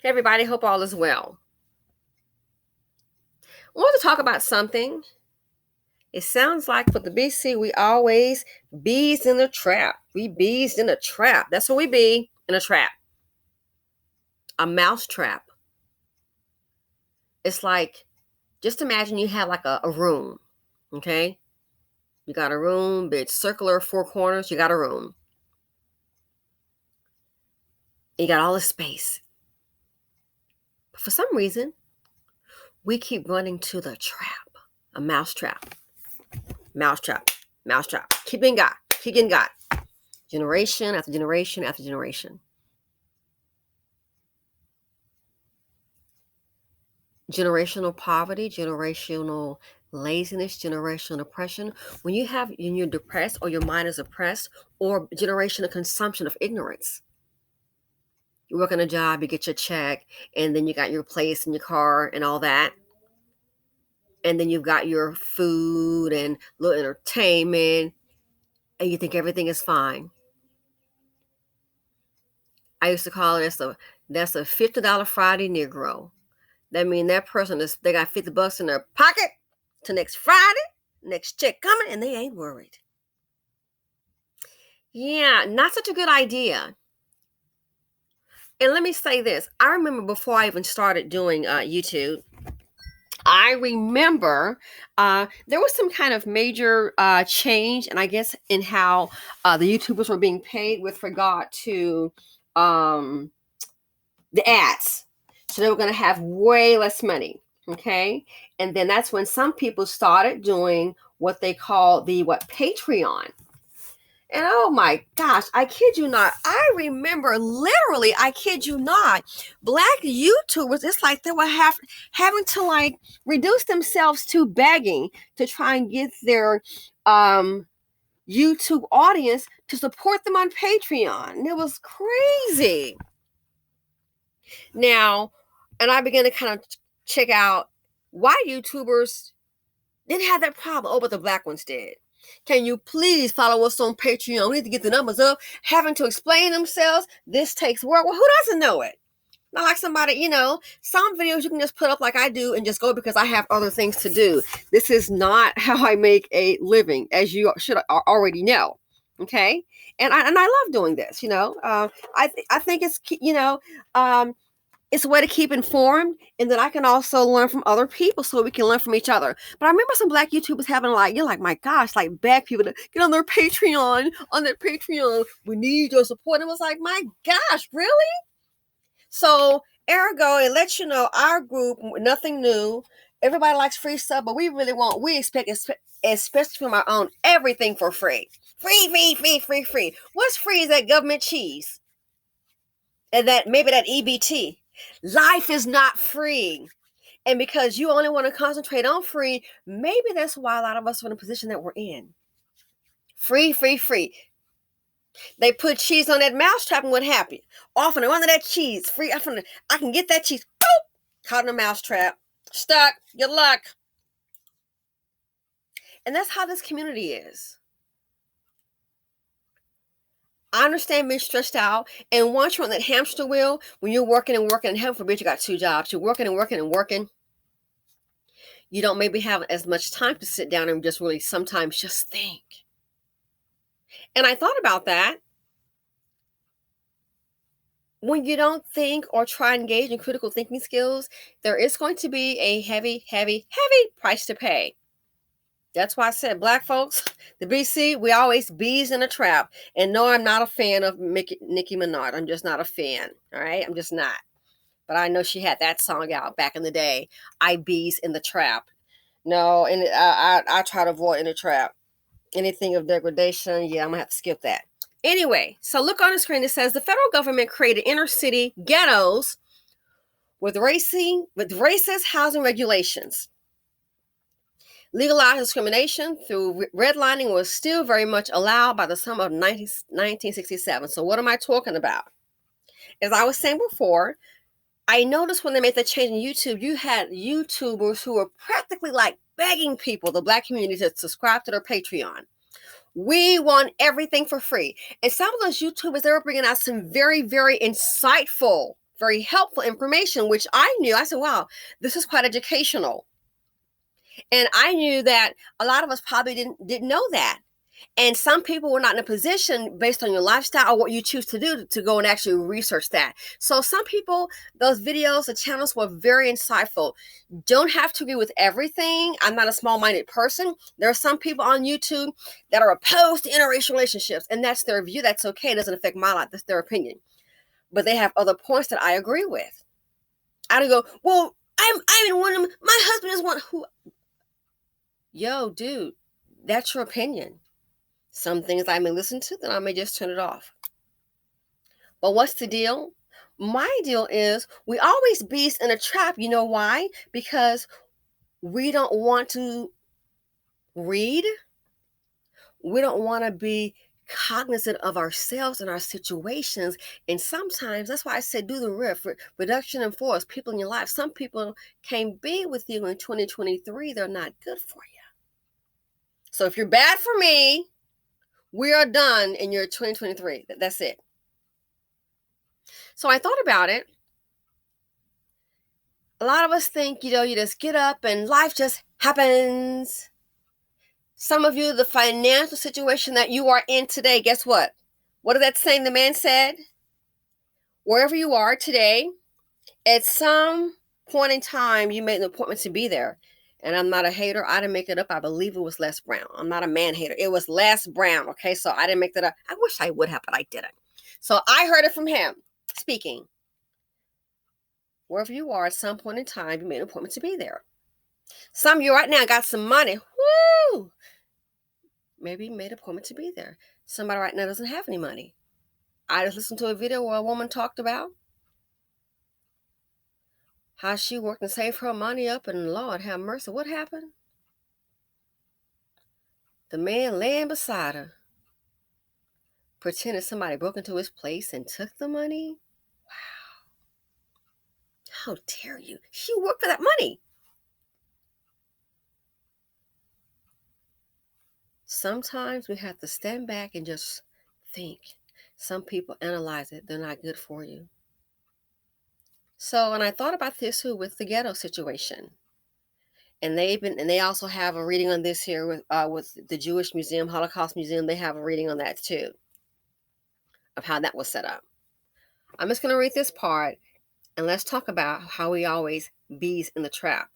Hey everybody, hope all is well. I want to talk about something. It sounds like for the BC, we always bees in a trap. We bees in a trap. That's what we be, in a trap. A mouse trap. It's like, just imagine you have like a room, okay? You got a room, big circular, four corners, you got a room. You got all the space. But for some reason, we keep running to the trap, a mouse trap. Mouse trap, mouse trap. Keep getting got. Generation after generation after generation. Generational poverty, generational laziness, generational depression. When you're depressed or your mind is oppressed, or generational consumption of ignorance. You work on a job, you get your check, and then you got your place and your car and all that. And then you've got your food and little entertainment, and you think everything is fine. I used to call it that's a $50 Friday Negro. That means that person they got $50 in their pocket to next Friday, next check coming, and they ain't worried. Yeah, not such a good idea. And let me say this. I remember before I even started doing YouTube, I remember there was some kind of major change, and I guess in how the YouTubers were being paid with regard to the ads. So they were going to have way less money. Okay. And then that's when some people started doing what they call Patreon. And oh my gosh, I kid you not. I remember literally, I kid you not, Black YouTubers, it's like they were having to like reduce themselves to begging to try and get their YouTube audience to support them on Patreon. And it was crazy. Now, and I began to kind of check out why YouTubers didn't have that problem. Oh, but the Black ones did. Can you please follow us on Patreon? We need to get the numbers up. Having to explain themselves, this takes work. Well, who doesn't know it? Not like somebody, some videos you can just put up like I do and just go because I have other things to do. This is not how I make a living, as you should already know. Okay? And I love doing this, I think it's, it's a way to keep informed, and then I can also learn from other people so we can learn from each other. But I remember some Black YouTubers having you're like, my gosh, like beg people to get on their Patreon, we need your support. And it was like, my gosh, really? So ergo, it lets you know our group, nothing new. Everybody likes free stuff, but we expect, especially from our own, everything for free. Free. What's free is that government cheese. And maybe that EBT. Life is not free. And because you only want to concentrate on free, maybe that's why a lot of us are in the position that we're in. Free. They put cheese on that mousetrap, and what happened? Often under that cheese, free. I can get that cheese. Boop, caught in a mousetrap. Stuck. Good luck. And that's how this community is. I understand being stressed out, and once you're on that hamster wheel, when you're working, and heaven forbid you got two jobs, you're working, you don't maybe have as much time to sit down and just really sometimes just think. And I thought about that. When you don't think or try to engage in critical thinking skills, there is going to be a heavy price to pay. That's why I said, Black folks, the BC, we always bees in a trap. And no, I'm not a fan of Nicki Minaj. I'm just not a fan. All right? I'm just not. But I know she had that song out back in the day. I bees in the trap. No, and I try to avoid in the trap. Anything of degradation, yeah, I'm going to have to skip that. Anyway, so look on the screen. It says the federal government created inner city ghettos with racist housing regulations. Legalized discrimination through redlining was still very much allowed by the summer of 1967. So what am I talking about? As I was saying before, I noticed when they made the change in YouTube, you had YouTubers who were practically like begging people, the Black community, to subscribe to their Patreon. We want everything for free. And some of those YouTubers, they were bringing out some very, very insightful very helpful information, which I knew. I said, wow, this is quite educational. And I knew that a lot of us probably didn't know that. And some people were not in a position based on your lifestyle or what you choose to do to go and actually research that. So some people, those videos, the channels were very insightful. Don't have to agree with everything. I'm not a small-minded person. There are some people on YouTube that are opposed to interracial relationships, and that's their view. That's okay. It doesn't affect my life. That's their opinion. But they have other points that I agree with. I don't go, well, I'm in one of them. My husband is one who. Yo, dude, that's your opinion. Some things I may listen to, then I may just turn it off. But what's the deal? My deal is we always beast in a trap. You know why? Because we don't want to read. We don't want to be cognizant of ourselves and our situations. And sometimes that's why I said do the RIF, reduction in force, people in your life. Some people can't be with you in 2023. They're not good for you. So if you're bad for me, we are done in your 2023. That's it. So I thought about it. A lot of us think, you just get up and life just happens. Some of you, the financial situation that you are in today, guess what? What is that saying the man said? Wherever you are today, at some point in time, you made an appointment to be there. And I'm not a hater. I didn't make it up. I believe it was Les Brown. I'm not a man hater. It was Les Brown. Okay, so I didn't make that up. I wish I would have, but I didn't. So I heard it from him speaking. Wherever you are, at some point in time, you made an appointment to be there. Some of you right now got some money. Woo! Maybe you made an appointment to be there. Somebody right now doesn't have any money. I just listened to a video where a woman talked about how she worked and saved her money up, and Lord have mercy, what happened? The man laying beside her pretended somebody broke into his place and took the money. Wow. How dare you? She worked for that money. Sometimes we have to stand back and just think. Some people analyze it. They're not good for you. So, and I thought about this too with the Ghetto situation. And they also have a reading on this here with the Jewish Museum, Holocaust Museum. They have a reading on that too, of how that was set up. I'm just going to read this part, and let's talk about how we always bees in the trap.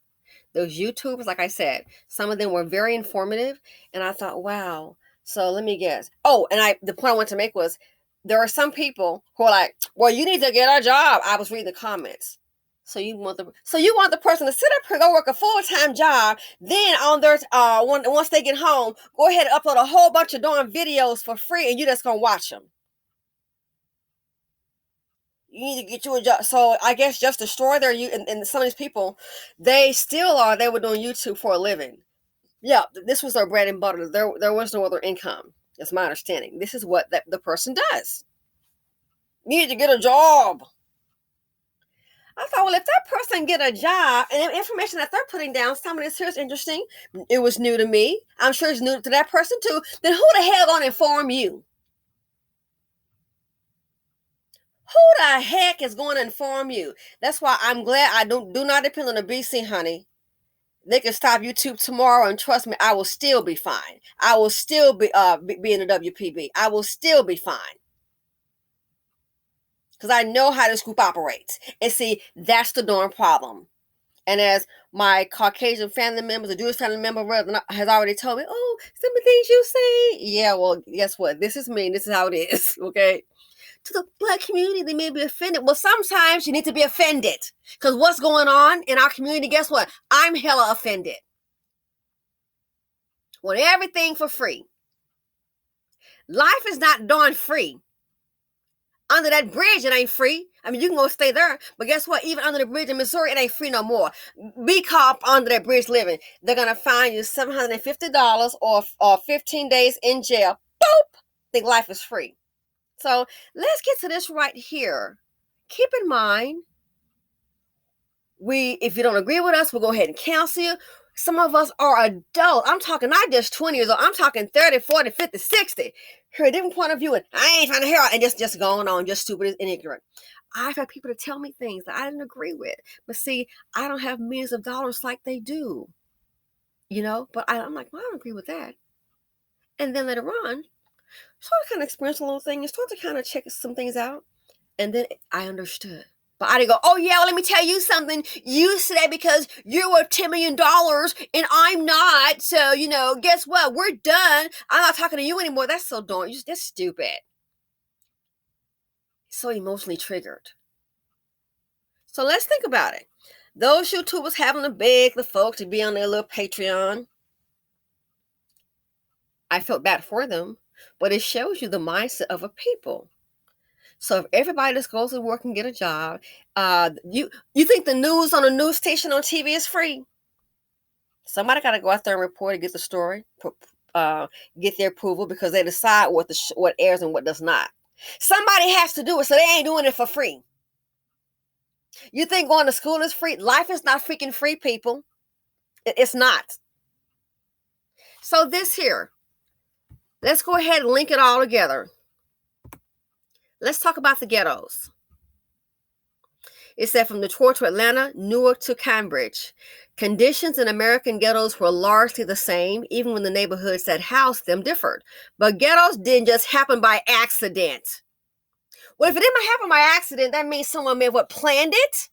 Those YouTubers, like I said, some of them were very informative, and I thought, wow. So let me guess. Oh, and the point I wanted to make was there are some people who are like, well, you need to get a job. I was reading the comments. So you want the person to sit up here, go work a full-time job, then on their once they get home, go ahead and upload a whole bunch of darn videos for free, and you just gonna watch them. You need to get you a job. So I guess just destroy their and some of these people, they were doing YouTube for a living. Yeah, this was their bread and butter. There was no other income. That's my understanding. This is what the person does. You need to get a job. I thought, well, if that person get a job and the information that they're putting down, some of this here is interesting. It was new to me. I'm sure it's new to that person too. Then who the hell gonna inform you? Who the heck is going to inform you? That's why I'm glad I do not depend on the BC, honey. They can stop YouTube tomorrow, and trust me, I will still be fine. I will still be in the WPB. I will still be fine. Because I know how this group operates. And see, that's the darn problem. And as my Caucasian family members, a Jewish family member has already told me, oh, some of the things you say. Yeah, well, guess what? This is me. This is how it is. Okay. To the Black community, they may be offended. Well, sometimes you need to be offended. Because what's going on in our community, guess what? I'm hella offended. Want everything for free. Life is not darn free. Under that bridge, it ain't free. I mean, you can go stay there, but guess what? Even under the bridge in Missouri, it ain't free no more. Be caught under that bridge living. They're going to fine you $750 or 15 days in jail. Boop! Think life is free. So let's get to this right here. Keep in mind, if you don't agree with us, we'll go ahead and cancel you. Some of us are adults. I'm talking not just 20 years old. I'm talking 30, 40, 50, 60. Hear a different point of view, and I ain't trying to hear it, and just going on, just stupid and ignorant. I've had people to tell me things that I didn't agree with. But see, I don't have millions of dollars like they do, but I'm like, well, I don't agree with that. And then later on, so I kind of experienced a little thing and started to kind of check some things out. And then I understood. But I didn't go, oh, yeah, well, let me tell you something. You said that because you're worth $10 million and I'm not. So, guess what? We're done. I'm not talking to you anymore. That's so dumb. That's stupid. So emotionally triggered. So let's think about it. Those YouTubers having to beg the folks to be on their little Patreon. I felt bad for them, but it shows you the mindset of a people. So if everybody just goes to work and get a job, you think the news on a news station on TV is free? Somebody got to go out there and report and get the story, get their approval because they decide what airs and what does not. Somebody has to do it, so they ain't doing it for free. You think going to school is free? Life is not freaking free, people. It's not. So this here, let's go ahead and link it all together. Let's talk about the ghettos. It said from Detroit to Atlanta, Newark to Cambridge. Conditions in American ghettos were largely the same, even when the neighborhoods that housed them differed. But ghettos didn't just happen by accident. Well, if it didn't happen by accident, that means someone may have planned it.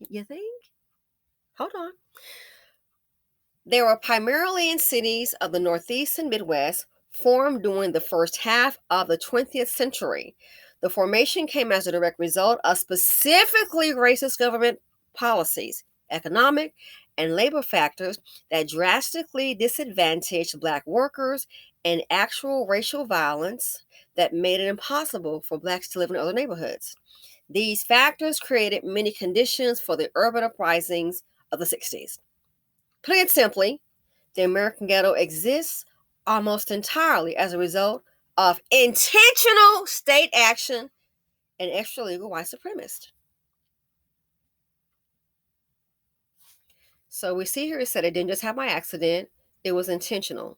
You think? Hold on. They were primarily in cities of the Northeast and Midwest, formed during the first half of the 20th century. The formation came as a direct result of specifically racist government policies, economic and labor factors that drastically disadvantaged Black workers, and actual racial violence that made it impossible for Blacks to live in other neighborhoods. These factors created many conditions for the urban uprisings of the 60s. Putting it simply, the American ghetto exists almost entirely as a result of intentional state action and extra-legal white supremacists. So we see here it said it didn't just happen by accident, it was intentional.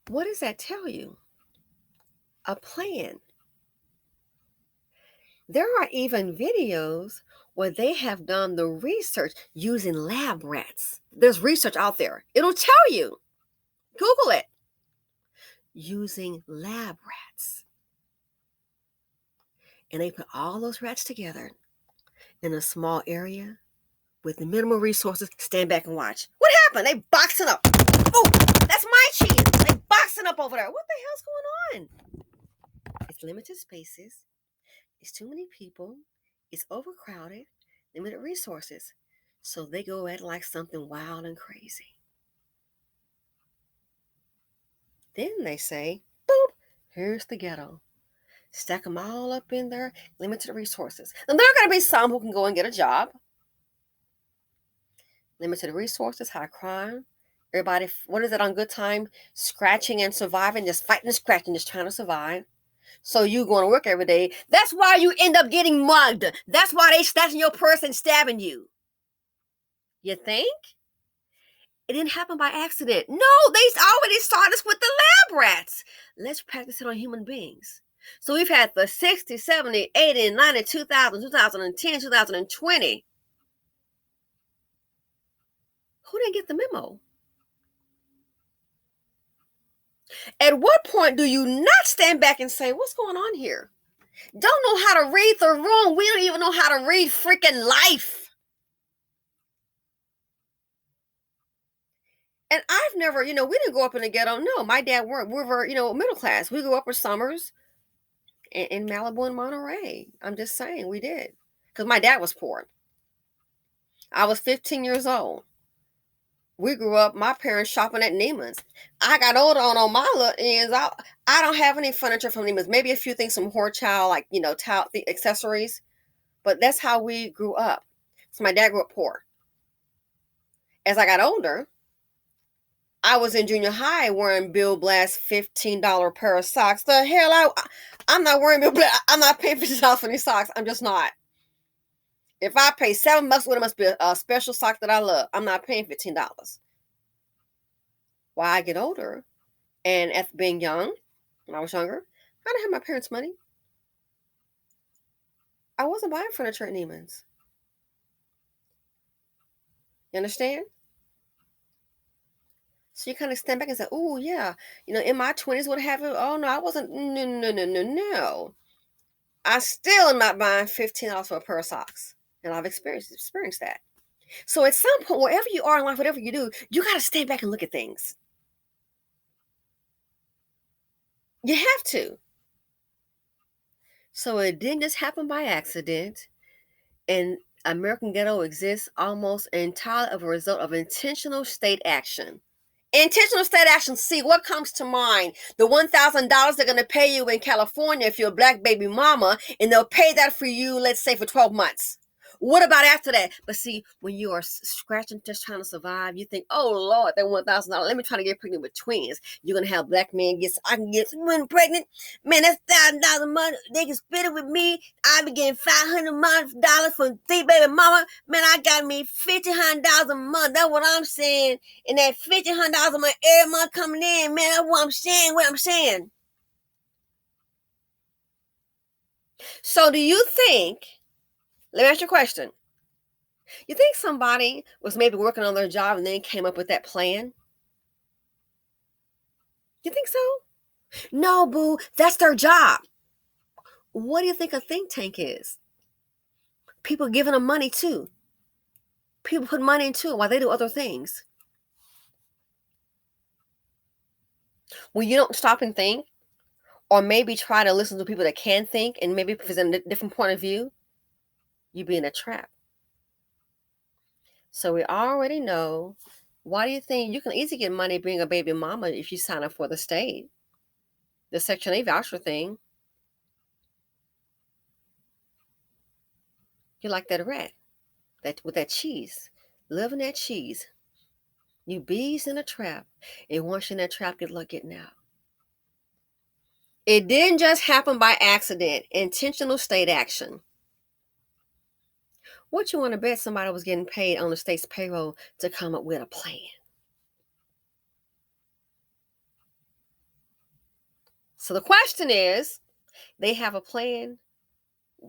What does that tell you? A plan. There are even videos where they have done the research using lab rats. There's research out there. It'll tell you. Google it. Using lab rats. And they put all those rats together in a small area with minimal resources. Stand back and watch. What happened? They boxing up. Oh, that's my chin. They boxing up over there. What the hell's going on? It's limited spaces. It's too many people. It's overcrowded. Limited resources. So they go at it like something wild and crazy. Then they say, boop, here's the ghetto. Stack them all up in there, limited resources. And there are going to be some who can go and get a job. Limited resources, high crime. Everybody, what is it on Good Time? Scratching and surviving, just fighting and scratching, just trying to survive. So you going to work every day. That's why you end up getting mugged. That's why they snatching your purse and stabbing you. You think? It didn't happen by accident. No, they already started with the lab rats. Let's practice it on human beings. So we've had the 60, 70, 80, 90, 2000, 2010, 2020. Who didn't get the memo? At what point do you not stand back and say, what's going on here? Don't know how to read the room. We don't even know how to read freaking life. And I've never, we didn't grow up in the ghetto. No, my dad weren't. We were, middle class. We grew up for summers in Malibu and Monterey. I'm just saying we did. Because my dad was poor. I was 15 years old. We grew up, my parents shopping at Neiman's. I got older on my little ends. I don't have any furniture from Neiman's. Maybe a few things from Horchild, like, the accessories. But that's how we grew up. So my dad grew up poor. As I got older, I was in junior high wearing Bill Blast $15 pair of socks. The hell, I'm not wearing Bill Blast. I'm not paying $50 for these socks. I'm just not. If I pay $7 for it, must be a special sock that I love. I'm not paying $15. While I get older, and after being young, when I was younger, I didn't have my parents' money. I wasn't buying furniture at Neiman's. You understand? So you kind of stand back and say, "Oh yeah, in my 20s would have it. Oh no, I wasn't. No, no, no, no, no. I still am not buying $15 for a pair of socks, and I've experienced that. So at some point, wherever you are in life, whatever you do, you got to stand back and look at things. You have to. So it didn't just happen by accident, and American Ghetto exists almost entirely of a result of intentional state action. Intentional state action. See, what comes to mind? The $1,000 they're going to pay you in California if you're a black baby mama, and they'll pay that for you, let's say, for 12 months. What about after that? But see, when you are scratching, just trying to survive, you think, oh Lord, that $1,000. Let me try to get pregnant with twins. You're gonna have black men get. I can get someone pregnant. Man, that's $1,000 a month. They can split it with me. I be getting $500 from three baby mama. Man, I got me $1,500 a month. That's what I'm saying. And that $1,500 a month every month coming in, man. That's what I'm saying. What I'm saying. So, do you think? Let me ask you a question. You think somebody was maybe working on their job and then came up with that plan? You think so? No, boo, that's their job. What do you think a think tank is? People giving them money too. People put money into it while they do other things. When you don't stop and think, or maybe try to listen to people that can think and maybe present a different point of view, you be in a trap. So we already know. Why do you think you can easily get money being a baby mama if you sign up for the state? The Section 8 voucher thing. You're like that rat. That with that cheese. Loving that cheese. You bees in a trap. And once you're in that trap, good luck getting out. It didn't just happen by accident. Intentional state action. What you want to bet somebody was getting paid on the state's payroll to come up with a plan? So the question is, they have a plan.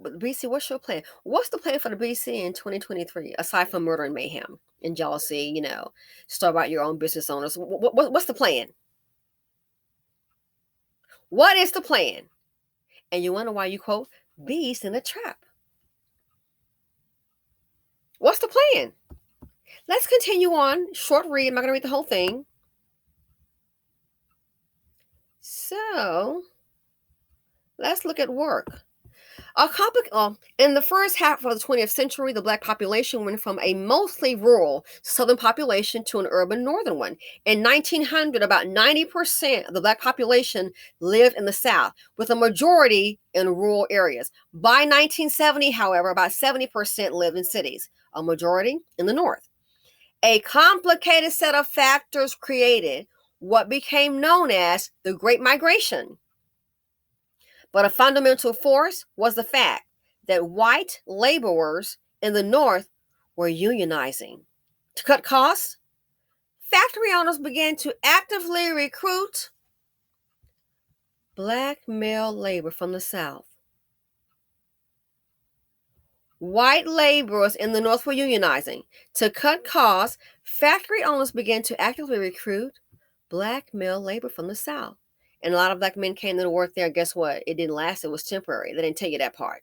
But BC, what's your plan? What's the plan for the BC in 2023, aside from murder and mayhem and jealousy, start out your own business owners? What's the plan? What is the plan? And you wonder why you quote, Beez in a trap. What's the plan? Let's continue on. Short read. I'm not going to read the whole thing. So, let's look at work. In the first half of the 20th century, the black population went from a mostly rural southern population to an urban northern one. In 1900, about 90% of the black population lived in the South, with a majority in rural areas. By 1970, however, about 70% lived in cities, a majority in the North. A complicated set of factors created what became known as the Great Migration. But a fundamental force was the fact that white laborers in the North were unionizing. To cut costs, factory owners began to actively recruit black male labor from the South. White laborers in the North were unionizing. To cut costs, factory owners began to actively recruit black male labor from the South. And a lot of black men came to work there. Guess what? It didn't last. It was temporary. They didn't tell you that part.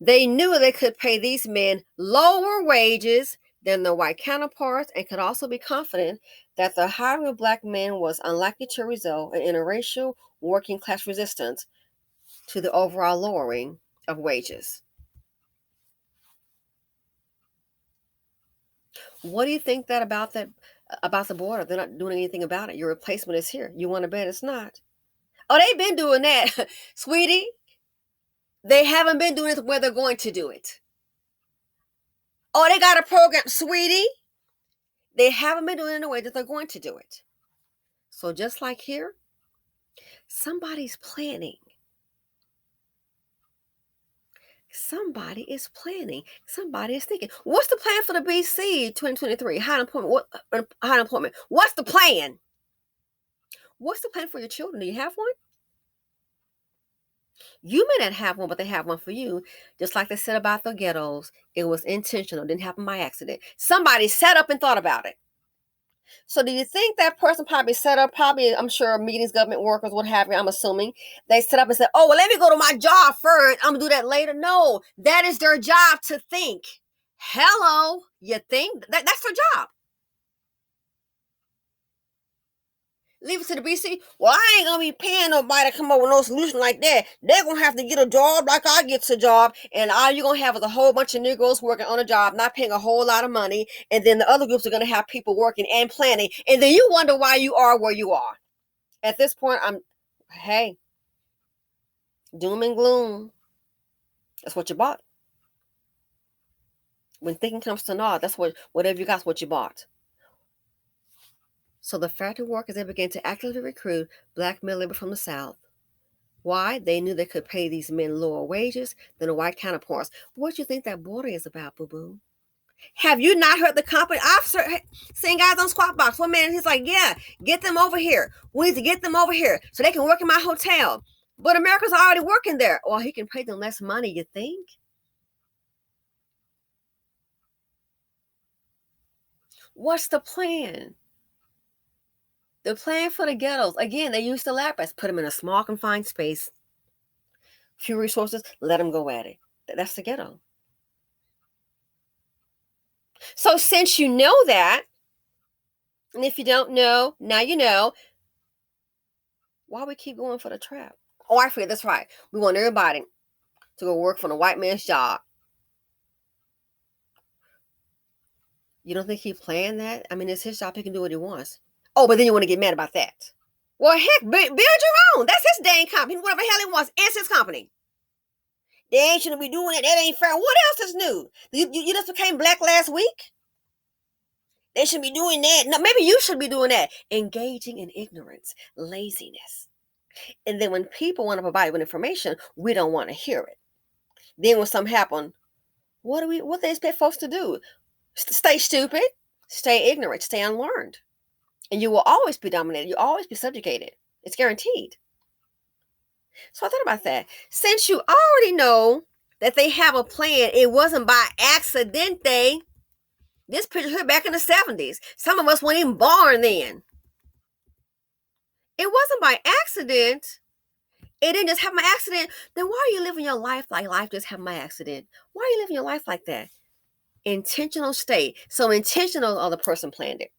They knew they could pay these men lower wages than their white counterparts and could also be confident that the hiring of black men was unlikely to result in interracial working class resistance to the overall lowering of wages. What do you think about the border? They're not doing anything about it. Your replacement is here. You want to bet it's not? Oh, they've been doing that, sweetie. They haven't been doing it where they're going to do it. Oh, they got a program, sweetie. They haven't been doing it in the way that they're going to do it. So just like here, somebody's planning. Somebody is planning. Somebody is thinking. What's the plan for the BC 2023? High unemployment. What's the plan? What's the plan for your children? Do you have one? You may not have one, but they have one for you. Just like they said about the ghettos, it was intentional, didn't happen by accident. Somebody set up and thought about it. So do you think that person probably set up, probably, I'm sure meetings, government workers, what have you, I'm assuming, they set up and said, oh, well, let me go to my job first. I'm going to do that later. No, that is their job to think. Hello, you think? That's their job. Leave it to the BC. Well, I ain't gonna be paying nobody to come up with no solution like that. They're gonna have to get a job like I get a job, and all you're gonna have is a whole bunch of Negroes working on a job, not paying a whole lot of money, and then the other groups are gonna have people working and planning, and then you wonder why you are where you are. At this point, hey, doom and gloom. That's what you bought. When thinking comes to naught, that's whatever you got's what you bought. So the factory workers, they began to actively recruit black male labor from the South. Why? They knew they could pay these men lower wages than the white counterparts. What do you think that border is about, boo boo? Have you not heard the company? I've seen guys on Squawk Box. One man, he's like, yeah, get them over here. We need to get them over here so they can work in my hotel. But Americans are already working there. Well, he can pay them less money, you think? What's the plan? The plan for the ghettos, again, they use the lab rats, put them in a small confined space, few resources, let them go at it. That's the ghetto. So since you know that, and if you don't know, now you know, why we keep going for the trap? Oh, I forget, that's right. We want everybody to go work for the white man's job. You don't think he planned that? I mean, it's his job. He can do what he wants. Oh, but then you want to get mad about that. Well, heck, build your own. That's his dang company. Whatever the hell he wants. It's his company. They ain't shouldn't be doing it. That ain't fair. What else is new? You just became black last week? They should be doing that. No, maybe you should be doing that. Engaging in ignorance, laziness. And then when people want to provide with information, we don't want to hear it. Then when something happens, what they expect folks to do? Stay stupid, stay ignorant, stay unlearned. And you will always be dominated. You'll always be subjugated. It's guaranteed. So I thought about that. Since you already know that they have a plan, it wasn't by accident. This picture here back in the 70s. Some of us weren't even born then. It wasn't by accident. It didn't just happen by accident. Then why are you living your life like life just happened by accident? Why are you living your life like that? Intentional state. So intentional or the person planned it.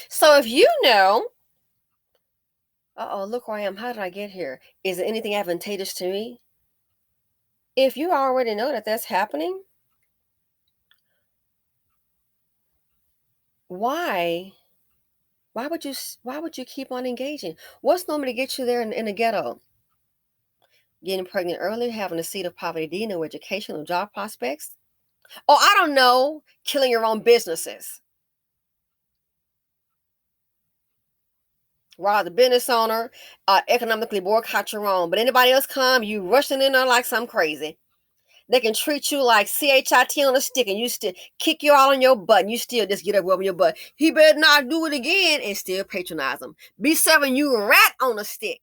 So if you know, look where I am. How did I get here? Is it anything advantageous to me? If you already know that that's happening, why would you keep on engaging? What's normally get you there in the ghetto? Getting pregnant early, having a seed of poverty, no education, no job prospects. Oh, I don't know, killing your own businesses. While the business owner, economically boycott your own, but anybody else come, you rushing in there like something crazy. They can treat you like CHIT on a stick, and you still kick you all on your butt, and you still just get up rubbing your butt. He better not do it again, and still patronize them. Be serving you a rat on a stick.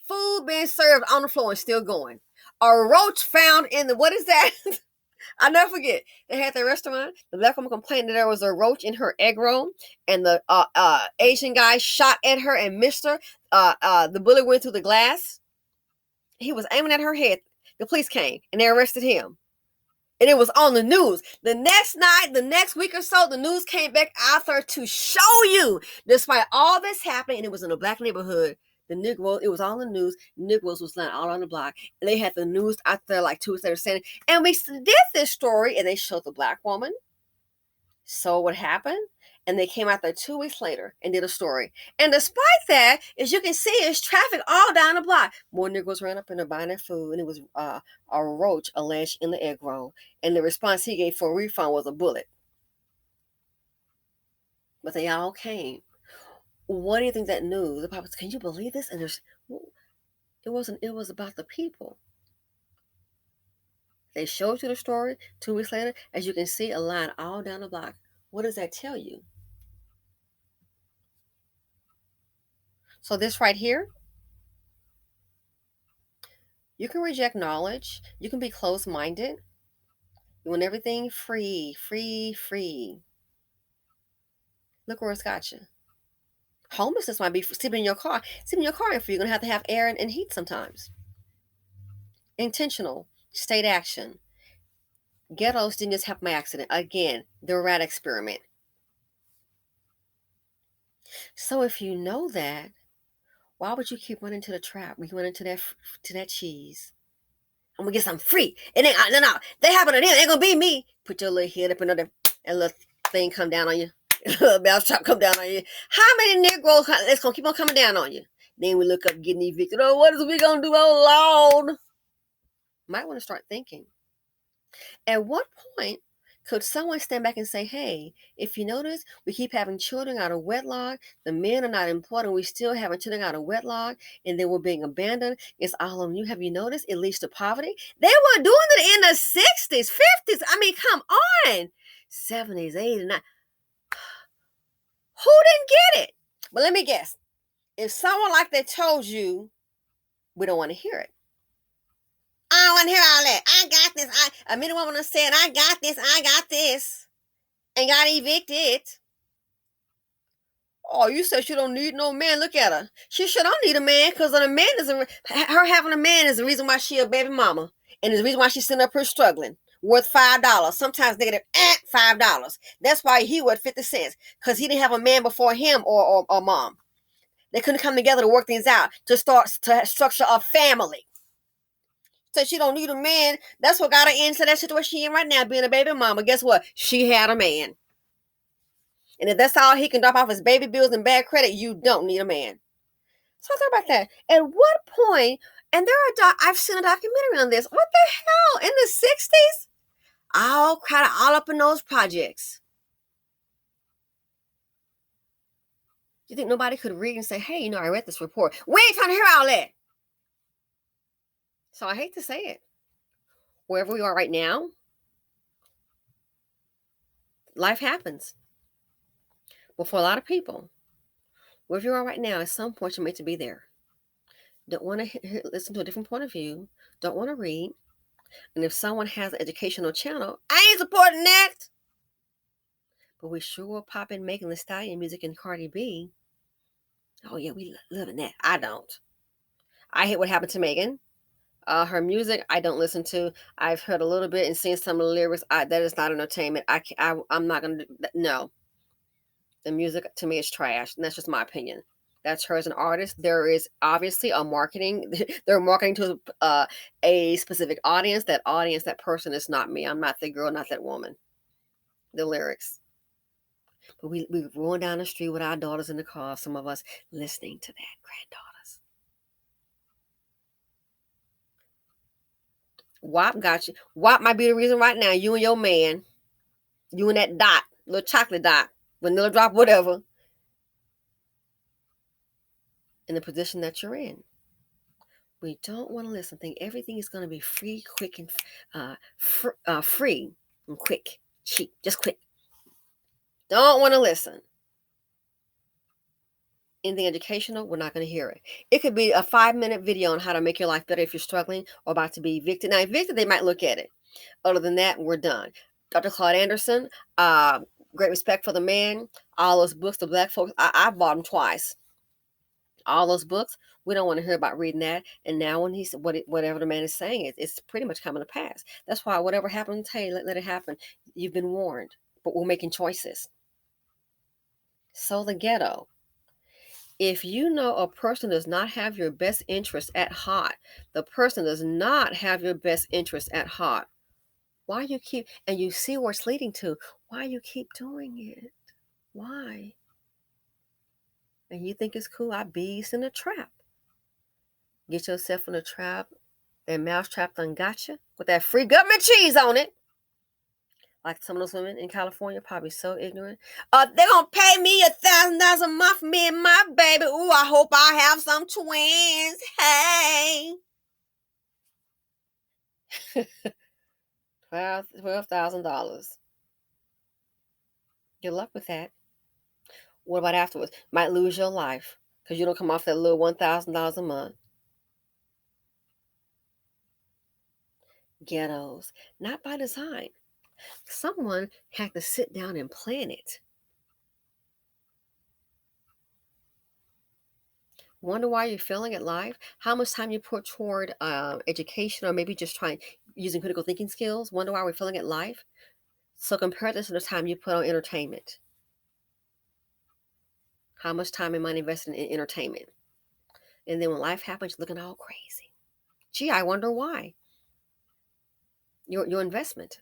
Food being served on the floor and still going. A roach found in the, what is that? I never forget. They had their restaurant. The black woman complained that there was a roach in her egg roll, and the Asian guy shot at her and missed her. The bullet went through the glass. He was aiming at her head. The police came and they arrested him. And it was on the news. The next night, the next week or so, the news came back out there to show you, despite all this happening, and it was in a black neighborhood, the Negroes, it was all in the news. Negroes was lying all on the block. And they had the news out there like 2 weeks later saying, and we did this story, and they showed the black woman. So what happened? And they came out there 2 weeks later and did a story. And despite that, as you can see, it's traffic all down the block. More Negroes ran up in there buying their food, and it was a roach alleged in the egg roll. And the response he gave for a refund was a bullet. But they all came. What do you think that news? The Papa said, can you believe this? And it was about the people. They showed you the story 2 weeks later. As you can see, a line all down the block. What does that tell you? So this right here, you can reject knowledge. You can be closed-minded. You want everything free, free, free. Look where it's got you. Homelessness might be sleeping in your car. Sleeping in your car, if you're going to have air and heat sometimes. Intentional state action. Ghettos didn't just happen by accident. Again, the rat experiment. So if you know that, why would you keep running to the trap? We went into that cheese. I'm gonna get something free. It ain't no. They happen to them. It ain't gonna be me. Put your little head up another, and little thing come down on you. Little mouse trap come down on you. How many Negroes that's gonna keep on coming down on you? Then we look up getting evicted. Oh, what is we gonna do? Oh Lord. Might want to start thinking. At what point could someone stand back and say, hey, if you notice, we keep having children out of wedlock, the men are not important, we still having children out of wedlock, and then we're being abandoned. It's all on you. Have you noticed? It leads to poverty. They were doing it in the 60s, 50s. I mean, come on. 70s, 80s, 90s. Who didn't get it? But let me guess. If someone like that told you, we don't want to hear it. I don't want to hear all that. I got this. A minute woman said, I got this. I got this. And got evicted. Oh, you said she don't need no man. Look at her. She sure don't need a man because a man is her having a man is the reason why she a baby mama, and is the reason why she's sitting up here struggling. Worth $5. Sometimes negative $5. That's why he worth 50 cents because he didn't have a man before him or mom. They couldn't come together to work things out to start to structure a family. So she don't need a man. That's what got her into that situation she in right now, being a baby mama. Guess what? She had a man. And if that's all he can drop off his baby bills and bad credit, you don't need a man. So I thought about that. At what point, and I've seen a documentary on this. What the hell? In the 60s? All crowded all up in those projects. You think nobody could read and say, hey, I read this report. We ain't trying to hear all that. So I hate to say it. Wherever we are right now, life happens. But for a lot of people, wherever you are right now, at some point you're meant to be there. Don't want to listen to a different point of view. Don't want to read. And if someone has an educational channel, I ain't supporting that. But we sure will pop in Megan Thee Stallion music and Cardi B. Oh yeah, we loving that. I don't. I hate what happened to Megan. Her music, I don't listen to. I've heard a little bit and seen some of the lyrics. That is not entertainment. I'm not gonna. No, the music to me is trash, and that's just my opinion. That's her as an artist. There is obviously a marketing. They're marketing to a specific audience. That person is not me. I'm not that girl, not that woman. The lyrics. But we rolling down the street with our daughters in the car, some of us listening to that, granddaughters. WAP got you. WAP might be the reason right now you and your man, you and that dot, little chocolate dot, vanilla drop, whatever, in the position that you're in. We don't want to listen. Think everything is going to be free, quick, and free and quick, cheap, just quick. Don't want to listen. Anything educational, we're not going to hear it. It could be a 5-minute video on how to make your life better if you're struggling or about to be evicted. Now, evicted, they might look at it. Other than that, we're done. Dr. Claude Anderson, great respect for the man. All those books, the black folks, I bought them twice. All those books, we don't want to hear about reading that. And now when he's whatever the man is saying, it's pretty much coming to pass. That's why whatever happens, hey, let it happen. You've been warned, but we're making choices. So the ghetto. If you know a person does not have your best interest at heart, the person does not have your best interest at heart. Why you keep, and you see where it's leading to, why you keep doing it? Why? And you think it's cool? I bees in a trap. Get yourself in a trap. That mouse trap done got you with that free government cheese on it. Like some of those women in California, probably so ignorant. They're gonna pay me $1,000 a month for me and my baby. Ooh, I hope I have some twins. Hey. $12,000. Good luck with that. What about afterwards? Might lose your life. because you don't come off that little $1,000 a month. Ghettos, not by design. Someone had to sit down and plan it. Wonder why you're failing at life? How much time you put toward education, or maybe just trying using critical thinking skills? Wonder why we're failing at life? So compare this to the time you put on entertainment. How much time and money invested in entertainment? And then when life happens, you're looking all crazy. Gee, I wonder why. Your investment.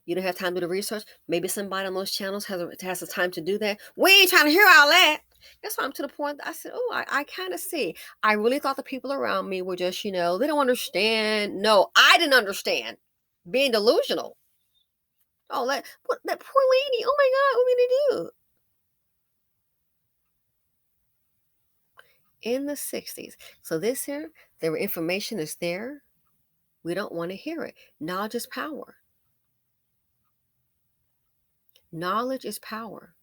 You don't have time to do the research. Maybe somebody on those channels has the time to do that. We ain't trying to hear all that. That's why I'm to the point that I said, oh, I kind of see. I really thought the people around me were just, they don't understand. No, I didn't understand. Being delusional. Oh, that poor lady. Oh my God, what are we going to do? In the 60s. So this here, their information is there. We don't want to hear it. Knowledge is power. Knowledge is power.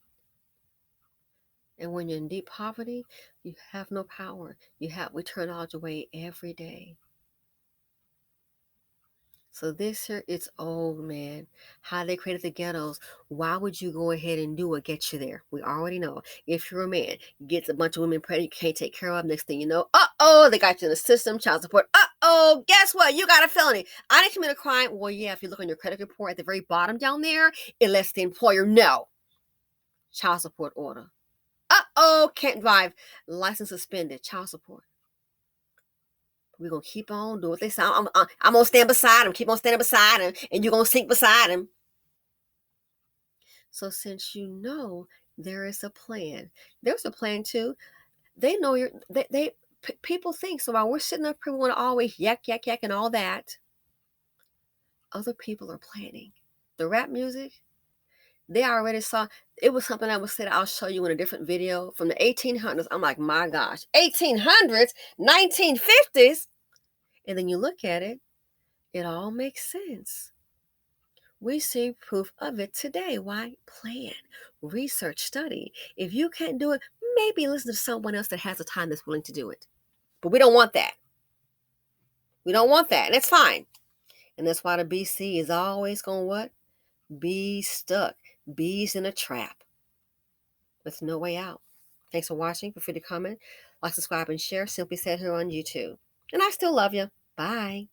And when you're in deep poverty, you have no power. We turn knowledge away every day. So this here, it's old, man. How they created the ghettos. Why would you go ahead and do what gets you there? We already know. If you're a man, gets a bunch of women pregnant, you can't take care of them. Next thing you know, they got you in the system, child support. Guess what? You got a felony. I didn't commit a crime. Well, yeah, if you look on your credit report at the very bottom down there, it lets the employer know. Child support order. Can't drive. License suspended. Child support. We're going to keep on doing what they say. I'm going to stand beside him. Keep on standing beside him. And you're going to sink beside him. So since you know there is a plan, there's a plan too. They know people think, so while we're sitting up here, we want to always yak, yak, yak and all that. Other people are planning. The rap music, they already saw. It was something I was said I'll show you in a different video from the 1800s. I'm like, my gosh, 1800s, 1950s. And then you look at it, it all makes sense. We see proof of it today. Why? Plan, research, study. If you can't do it, maybe listen to someone else that has the time that's willing to do it. But we don't want that. We don't want that. And it's fine. And that's why the BC is always going to what? Be stuck. Bees in a trap. With no way out. Thanks for watching. Feel free to comment, like, subscribe, and share. Simply Said here on YouTube. And I still love you. Bye.